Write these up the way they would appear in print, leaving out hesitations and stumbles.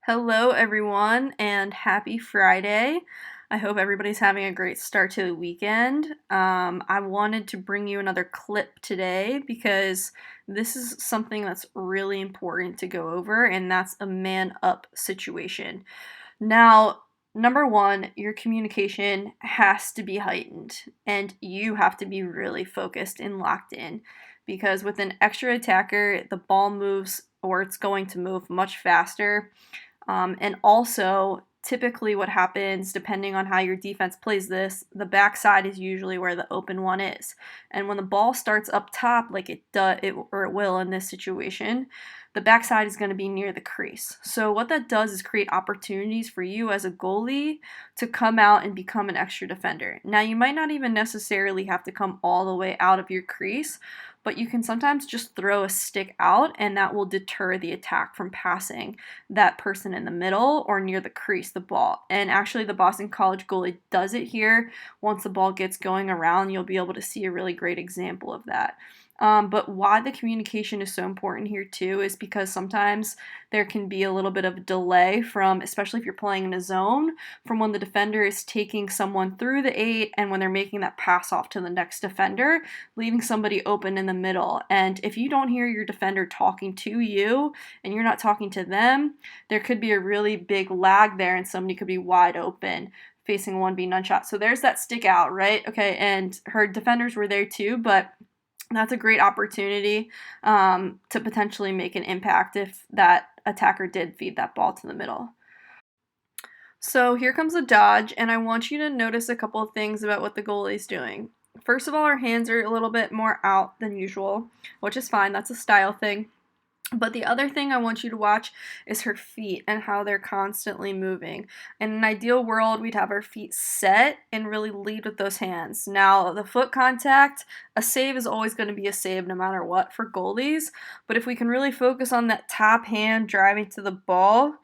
Hello, everyone, and happy Friday. I hope everybody's having a great start to the weekend. I wanted to bring you another clip today because this is something that's really important to go over, and that's a man up situation. Now, number one, your communication has to be heightened, and you have to be really focused and locked in because with an extra attacker, the ball moves or it's going to move much faster and also, typically, what happens, depending on how your defense plays this, the backside is usually where the open one is. And when the ball starts up top, like it will in this situation, the backside is going to be near the crease. So what that does is create opportunities for you as a goalie to come out and become an extra defender. Now, you might not even necessarily have to come all the way out of your crease, but you can sometimes just throw a stick out and that will deter the attack from passing that person in the middle or near the crease, the ball. And actually, the Boston College goalie does it here. Once the ball gets going around, you'll be able to see a really great example of that. But why the communication is so important here too is because sometimes there can be a little bit of delay from, especially if you're playing in a zone, from when the defender is taking someone through the 8 and when they're making that pass off to the next defender, leaving somebody open in the middle. And if you don't hear your defender talking to you and you're not talking to them, there could be a really big lag there and somebody could be wide open facing 1v none shot. So there's that stick out, right? Okay, and her defenders were there too, but that's a great opportunity to potentially make an impact if that attacker did feed that ball to the middle. So here comes a dodge, and I want you to notice a couple of things about what the goalie's doing. First of all, her hands are a little bit more out than usual, which is fine. That's a style thing. But the other thing I want you to watch is her feet and how they're constantly moving. In an ideal world, we'd have our feet set and really lead with those hands. Now, the foot contact, a save is always going to be a save no matter what for goalies. But if we can really focus on that top hand driving to the ball,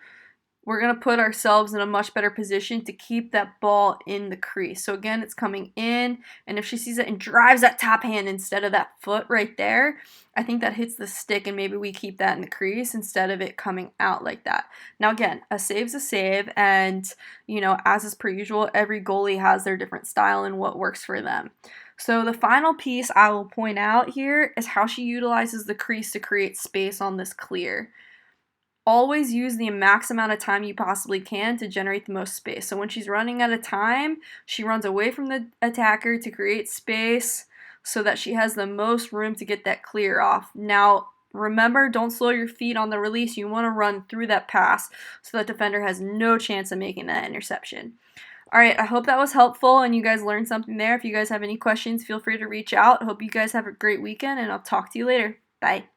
we're going to put ourselves in a much better position to keep that ball in the crease. So again, it's coming in, and if she sees it and drives that top hand instead of that foot right there, I think that hits the stick, and maybe we keep that in the crease instead of it coming out like that. Now again, a save's a save, and as is per usual, every goalie has their different style and what works for them. So the final piece I will point out here is how she utilizes the crease to create space on this clear. Always use the max amount of time you possibly can to generate the most space. So when she's running out of time, she runs away from the attacker to create space so that she has the most room to get that clear off. Now, remember, don't slow your feet on the release. You want to run through that pass so that defender has no chance of making that interception. All right, I hope that was helpful and you guys learned something there. If you guys have any questions, feel free to reach out. I hope you guys have a great weekend, and I'll talk to you later. Bye.